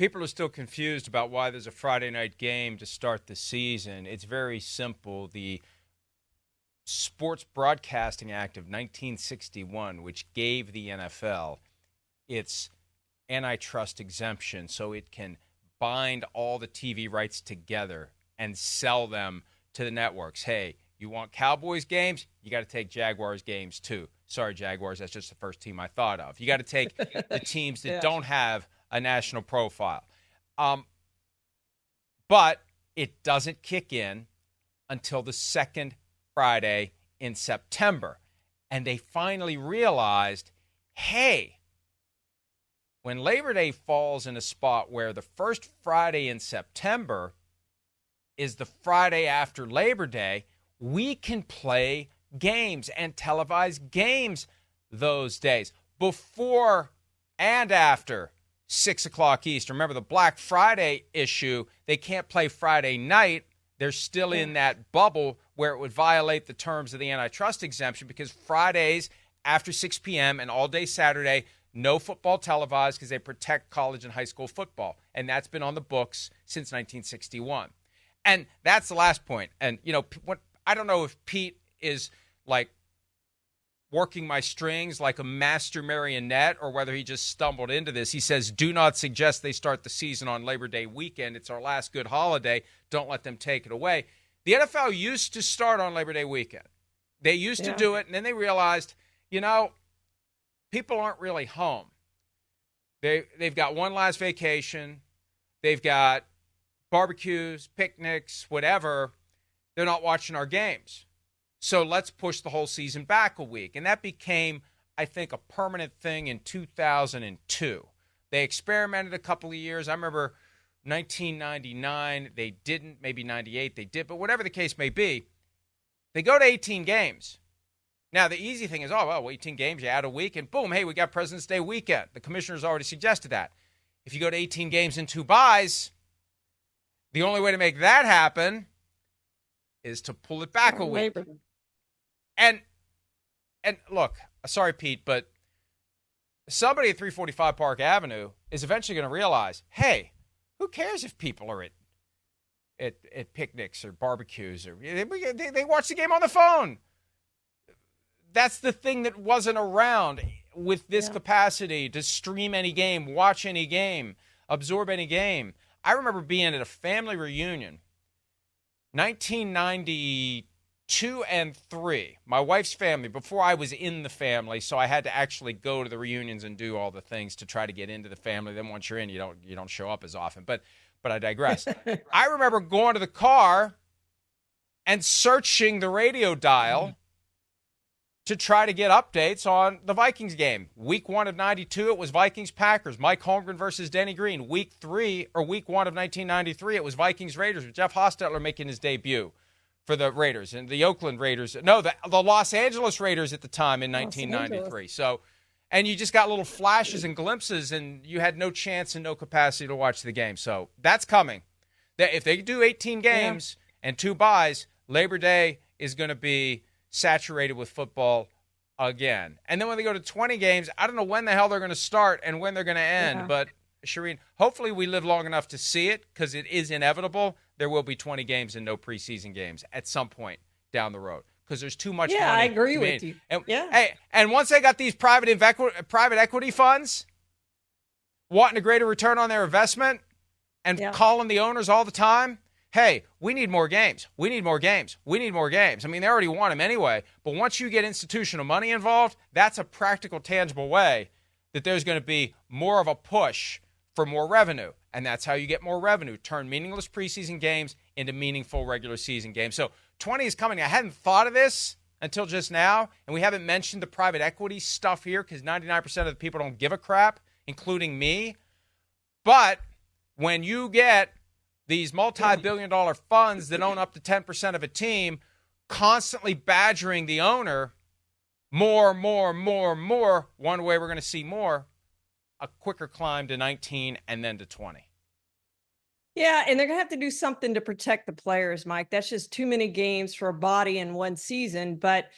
People are still confused about why there's a Friday night game to start the season. It's very simple. The Sports Broadcasting Act of 1961, which gave the NFL its antitrust exemption so it can bind all the TV rights together and sell them to the networks. Hey, you want Cowboys games? You got to take Jaguars games too. Sorry, Jaguars, that's just the first team I thought of. You got to take the teams that don't have a national profile. But it doesn't kick in until the second Friday in September. And they finally realized, hey, when Labor Day falls in a spot where the first Friday in September is the Friday after Labor Day, we can play games and televise games those days before and after 6 o'clock Eastern. Remember the Black Friday issue, they can't play Friday night. They're still in that bubble where it would violate the terms of the antitrust exemption because Fridays after 6 p.m. and all day Saturday, no football televised because they protect college and high school football. And that's been on the books since 1961. And that's the last point. And, you know, I don't know if Pete is like working my strings like a master marionette or whether he just stumbled into this. He says, do not suggest they start the season on Labor Day weekend. It's our last good holiday. Don't let them take it away. The NFL used to start on Labor Day weekend. They used to do it, and then they realized, you know, people aren't really home. They've got one last vacation. They've got barbecues, picnics, whatever. They're not watching our games. So let's push the whole season back a week. And that became, I think, a permanent thing in 2002. They experimented a couple of years. I remember 1999, they didn't. Maybe 98, they did. But whatever the case may be, they go to 18 games. Now, the easy thing is, 18 games, you add a week, and boom, hey, we got President's Day weekend. The commissioner's already suggested that. If you go to 18 games and 2 buys, the only way to make that happen is to pull it back a week. And look, sorry, Pete, but somebody at 345 Park Avenue is eventually going to realize, hey, who cares if people are at picnics or barbecues or they watch the game on the phone. That's the thing that wasn't around with this capacity to stream any game, watch any game, absorb any game. I remember being at a family reunion, 1992 and 3, my wife's family, before I was in the family, so I had to actually go to the reunions and do all the things to try to get into the family. Then once you're in, you don't show up as often. But I digress. I remember going to the car and searching the radio dial to try to get updates on the Vikings game. Week 1 of 92, it was Vikings-Packers. Mike Holmgren versus Denny Green. Week 1 of 1993, it was Vikings-Raiders with Jeff Hostetler making his debut for the Raiders. And the Oakland Raiders, no, the Los Angeles Raiders at the time in 1993. So, and you just got little flashes and glimpses, and you had no chance and no capacity to watch the game. So that's coming. If they do 18 games and 2 buys, Labor Day is going to be saturated with football again. And then when they go to 20 games, I don't know when the hell they're going to start and when they're going to end. But, Charean, hopefully we live long enough to see it because it is inevitable. There will be 20 games and no preseason games at some point down the road because there's too much money. Yeah, I agree with you. And, hey, and once they got these private equity funds wanting a greater return on their investment and calling the owners all the time, hey, we need more games. We need more games. We need more games. I mean, they already want them anyway. But once you get institutional money involved, that's a practical, tangible way that there's going to be more of a push for more revenue. And that's how you get more revenue. Turn meaningless preseason games into meaningful regular season games. So 20 is coming. I hadn't thought of this until just now. And we haven't mentioned the private equity stuff here because 99% of the people don't give a crap, including me. But when you get these multi-billion-dollar funds that own up to 10% of a team constantly badgering the owner, more. One way we're going to see more, a quicker climb to 19 and then to 20. Yeah, and they're going to have to do something to protect the players, Mike. That's just too many games for a body in one season. But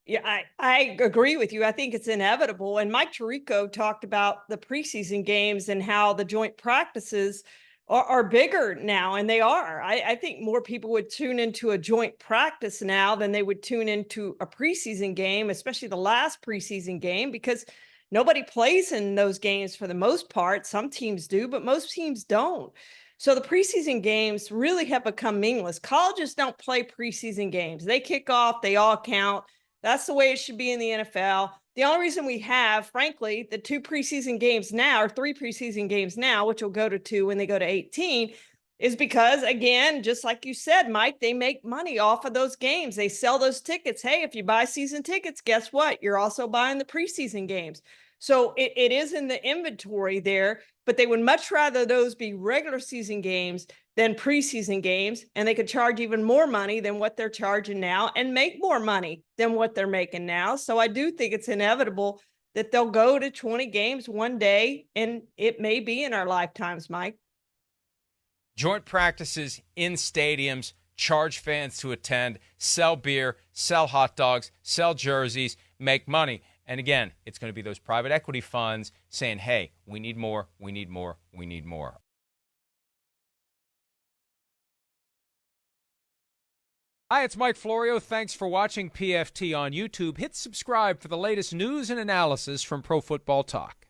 Yeah, I agree with you. I think it's inevitable. And Mike Tirico talked about the preseason games and how the joint practices are bigger now, and they are. I think more people would tune into a joint practice now than they would tune into a preseason game, especially the last preseason game, because nobody plays in those games for the most part. Some teams do, but most teams don't. So the preseason games really have become meaningless. Colleges don't play preseason games. They kick off, they all count. That's the way it should be in the NFL. The only reason we have, frankly, the 2 preseason games now, or 3 preseason games now, which will go to 2 when they go to 18, is because, again, just like you said, Mike, they make money off of those games. They sell those tickets. Hey, if you buy season tickets, guess what? You're also buying the preseason games. So it is in the inventory there, but they would much rather those be regular season games than preseason games, and they could charge even more money than what they're charging now and make more money than what they're making now. So I do think it's inevitable that they'll go to 20 games one day, and it may be in our lifetimes, Mike. Joint practices in stadiums, charge fans to attend, sell beer, sell hot dogs, sell jerseys, make money. And again, it's going to be those private equity funds saying, hey, we need more, we need more, we need more. Hi, it's Mike Florio. Thanks for watching PFT on YouTube. Hit subscribe for the latest news and analysis from Pro Football Talk.